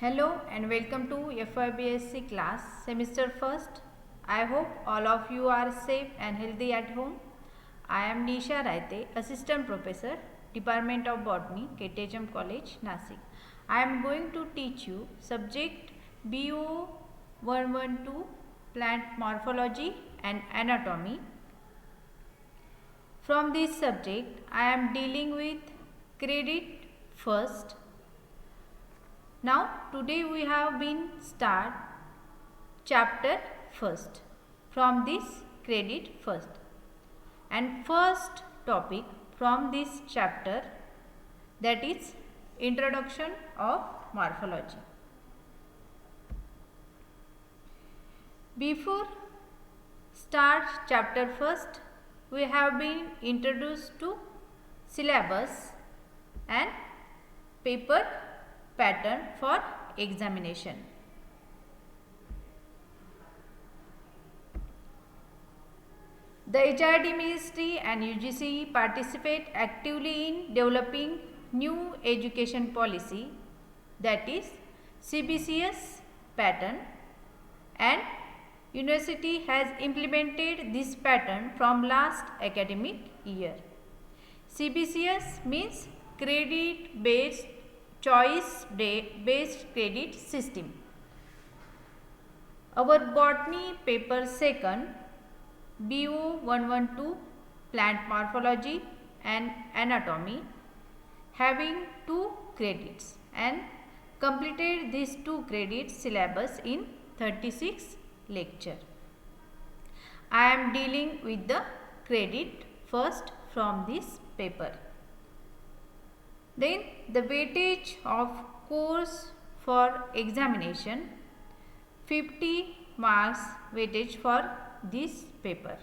Hello and welcome to FYBSc class semester first. I hope all of you are safe and healthy at home. I am Nisha Raite, Assistant Professor, Department of Botany, KTHM College, Nasik. I am going to teach you subject BO 112 Plant Morphology and Anatomy. From this subject, I am dealing with credit first. Now today we have been start chapter first from this credit first, and first topic from this chapter, that is introduction of morphology. Before start chapter first, we have been introduced to syllabus and paper pattern for examination. The HRD Ministry and UGC participate actively in developing new education policy, that is CBCS pattern, and University has implemented this pattern from last academic year. CBCS means credit based choice based credit system. Our botany paper second BO 112 plant morphology and anatomy having 2 credits and completed these 2 credits syllabus in 36 lecture. I am dealing with the credit first from this paper. Then the weightage of course for examination, 50 marks weightage for this paper,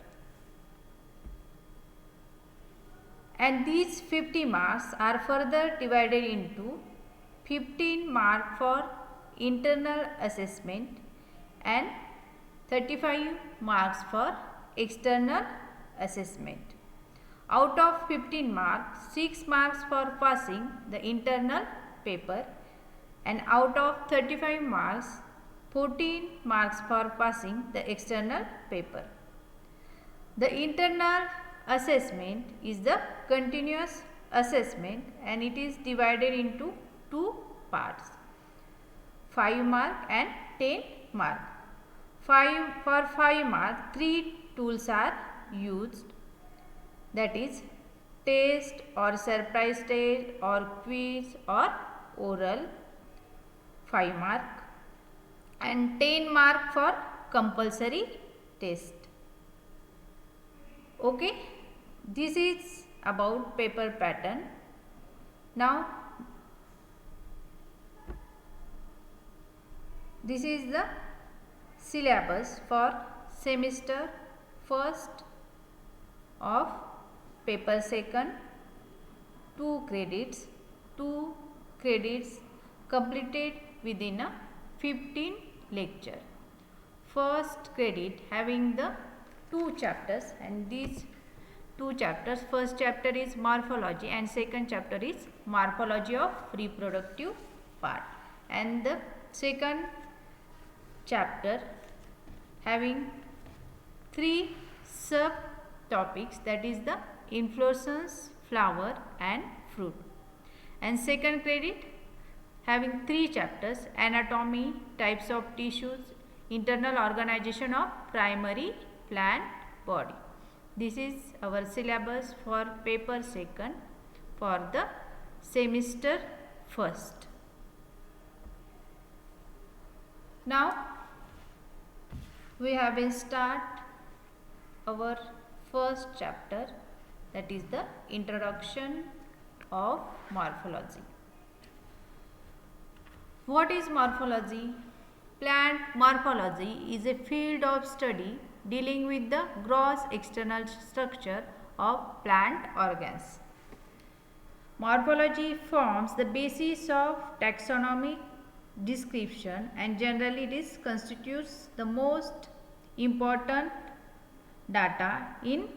and these 50 marks are further divided into 15 mark for internal assessment and 35 marks for external assessment. Out of 15 marks, 6 marks for passing the internal paper, and out of 35 marks, 14 marks for passing the external paper. The internal assessment is the continuous assessment and it is divided into 2 parts, 5 mark and 10 mark. For 5 mark, 3 tools are used, that is test or surprise test or quiz or oral, 5 mark, and 10 mark for compulsory test. Okay, this is about paper pattern. Now this is the syllabus for semester first of paper second, 2 credits completed within a 15 lecture. First credit having the 2 chapters, and these 2 chapters, first chapter is morphology and second chapter is morphology of reproductive part, and the second chapter having 3 sub topics, that is the inflorescence, flower and fruit, and second credit having 3 chapters, anatomy, types of tissues, internal organization of primary plant body. This is our syllabus for paper second for the semester first. Now we have been start our first chapter, that is the introduction of morphology. What is morphology? Plant morphology is a field of study dealing with the gross external structure of plant organs. Morphology forms the basis of taxonomic description and generally this constitutes the most important data in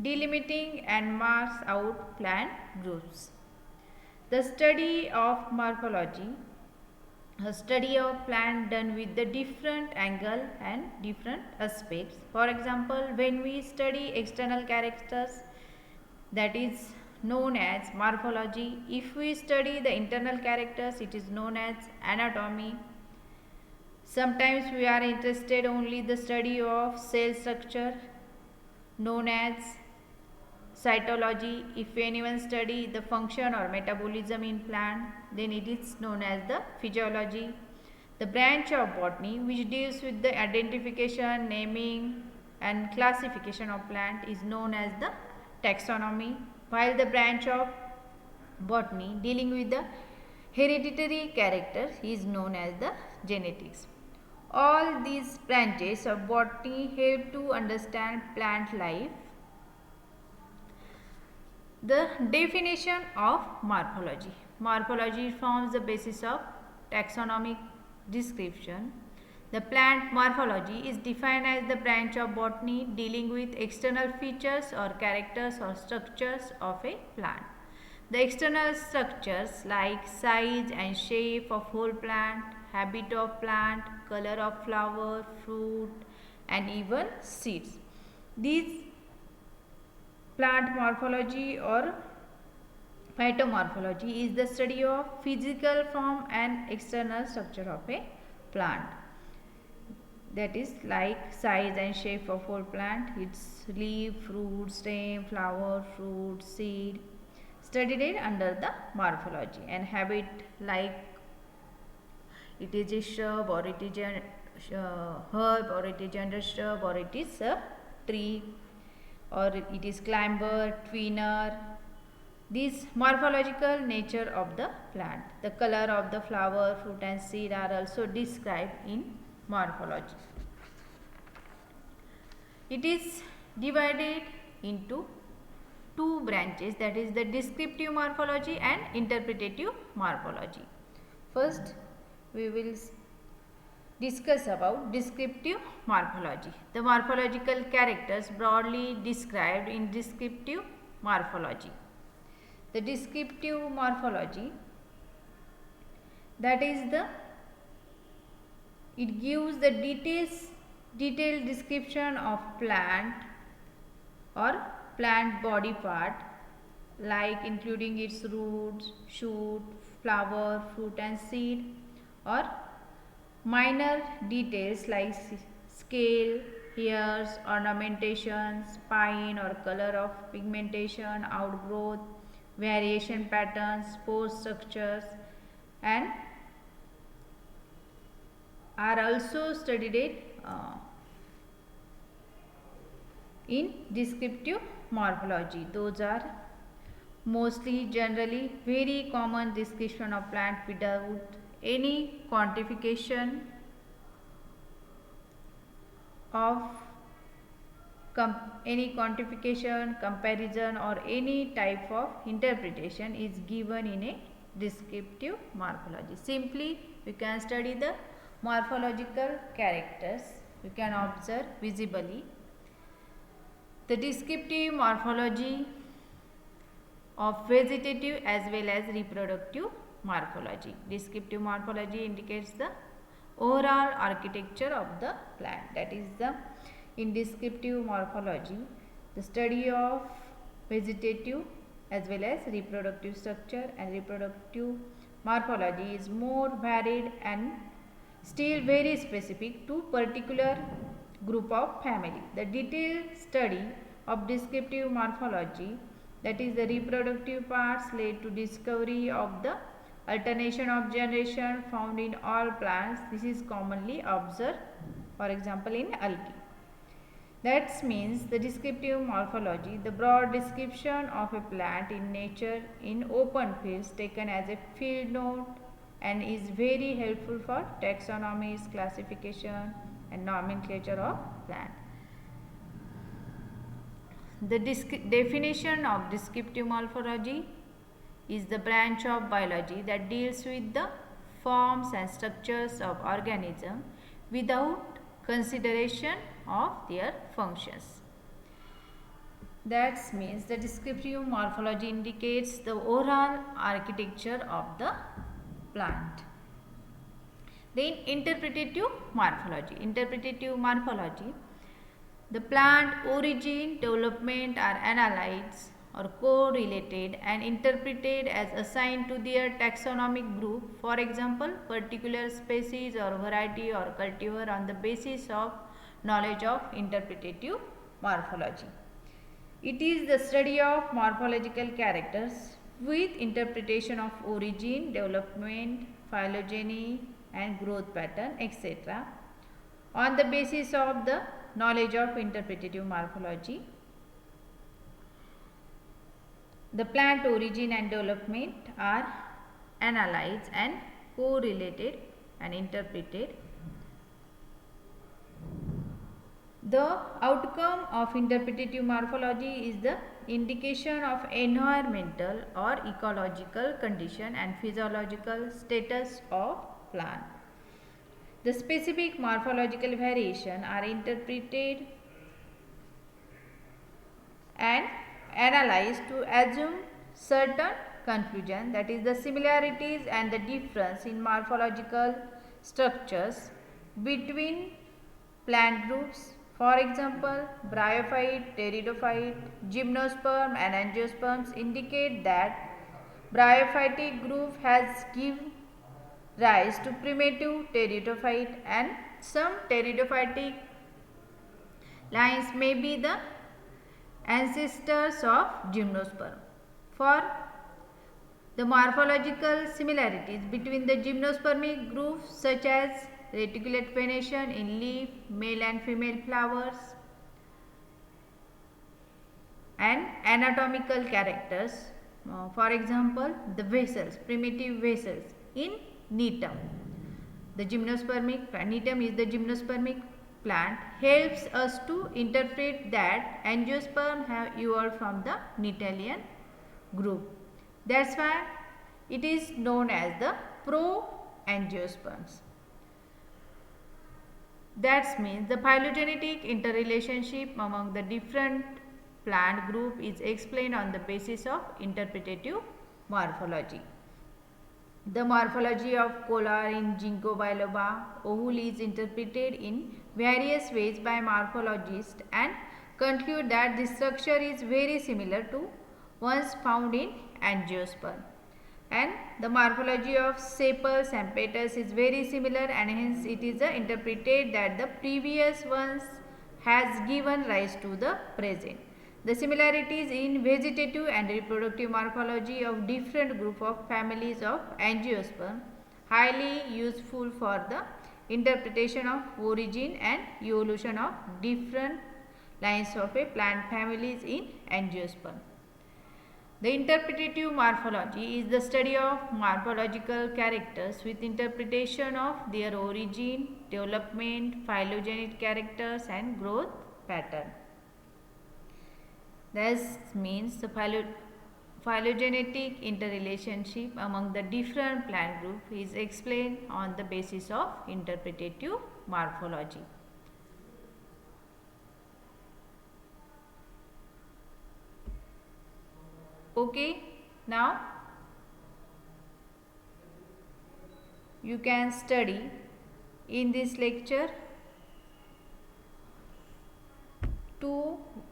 delimiting and marks out plant groups. The study of morphology a study of plant done with the different angle and different aspects. For example, when we study external characters, that is known as morphology. If we study the internal characters, it is known as anatomy. Sometimes we are interested only the study of cell structure, known as cytology. If anyone study the function or metabolism in plant, then it is known as the physiology. The branch of botany which deals with the identification, naming and classification of plant is known as the taxonomy, while the branch of botany dealing with the hereditary characters is known as the genetics. All these branches of botany help to understand plant life. The definition of morphology. Morphology forms the basis of taxonomic description. The plant morphology is defined as the branch of botany dealing with external features or characters or structures of a plant. The external structures like size and shape of whole plant, habit of plant, color of flower, fruit and even seeds. These plant morphology or phytomorphology is the study of physical form and external structure of a plant. That is like size and shape of whole plant, its leaf, fruit, stem, flower, fruit, seed, studied it under the morphology. And habit, like it is a shrub or it is a herb or it is a shrub or it is a tree or it is climber, tweener. This morphological nature of the plant. The color of the flower, fruit and seed are also described in morphology. It is divided into two branches, that is the descriptive morphology and interpretative morphology. First, we will discuss about descriptive morphology. The morphological characters broadly described in descriptive morphology. The descriptive morphology, that is it gives the detailed description of plant or plant body part, like including its roots, shoot, flower, fruit and seed, or minor details like scale, hairs, ornamentation, spine or color of pigmentation, outgrowth, variation patterns, spore structures, and are also studied in descriptive morphology. Those are mostly generally very common description of plant without any quantification of comparison or any type of interpretation is given in a descriptive morphology. Simply we can study the morphological characters, we can observe visibly. The descriptive morphology of vegetative as well as reproductive morphology. Descriptive morphology indicates the overall architecture of the plant. That is in descriptive morphology, the study of vegetative as well as reproductive structure and reproductive morphology is more varied and still very specific to particular group of family. The detailed study of descriptive morphology, that is the reproductive parts, led to discovery of the alternation of generation found in all plants. This is commonly observed, for example, in algae. That means the descriptive morphology, the broad description of a plant in nature in open fields taken as a field note and is very helpful for taxonomies, classification and nomenclature of plant. The definition of descriptive morphology is the branch of biology that deals with the forms and structures of organisms without consideration of their functions. That means the descriptive morphology indicates the overall architecture of the plant. Then interpretative morphology. Interpretative morphology. The plant origin, development are analyzed or correlated and interpreted as assigned to their taxonomic group. For example, particular species or variety or cultivar on the basis of knowledge of interpretative morphology. It is the study of morphological characters with interpretation of origin, development, phylogeny and growth pattern, etc. on the basis of the knowledge of interpretative morphology. The plant origin and development are analyzed and correlated and interpreted. The outcome of interpretative morphology is the indication of environmental or ecological condition and physiological status of plant. The specific morphological variation are interpreted and analyzed to assume certain conclusion, that is the similarities and the difference in morphological structures between plant groups. For example, bryophyte, pteridophyte, gymnosperm and angiosperms indicate that bryophytic group has given rise to primitive pteridophyte and some pteridophytic lines may be the ancestors of gymnosperm. For the morphological similarities between the gymnospermic groups such as reticulate venation in leaf, male and female flowers, and anatomical characters, for example the vessels, primitive vessels in Netum. The gymnospermic, Netum is the gymnospermic plant, helps us to interpret that angiosperm have evolved from the Nettalian group. That's why it is known as the pro-angiosperms. That means the phylogenetic interrelationship among the different plant group is explained on the basis of interpretative morphology. The morphology of collar in Ginkgo biloba ovule is interpreted in various ways by morphologists and conclude that the structure is very similar to ones found in angiosperm. And the morphology of sepals and petals is very similar, and hence it is interpreted that the previous ones has given rise to the present. The similarities in vegetative and reproductive morphology of different group of families of angiosperm highly useful for the interpretation of origin and evolution of different lines of a plant families in angiosperm. The interpretative morphology is the study of morphological characters with interpretation of their origin, development, phylogenetic characters and growth pattern. This means the phylogenetic interrelationship among the different plant groups is explained on the basis of interpretative morphology. Okay, now you can study in this lecture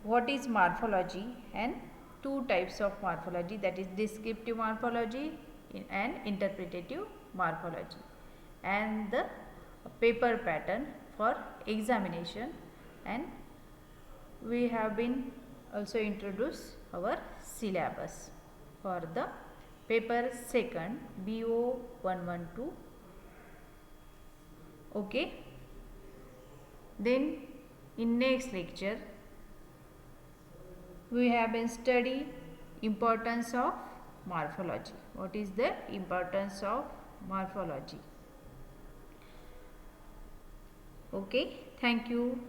what is morphology and two types of morphology, that is descriptive morphology and interpretative morphology, and the paper pattern for examination, and we have been also introduced our syllabus for the paper second BO 112. Okay, then in next lecture we have been study importance of morphology. What is the importance of morphology? Okay, thank you.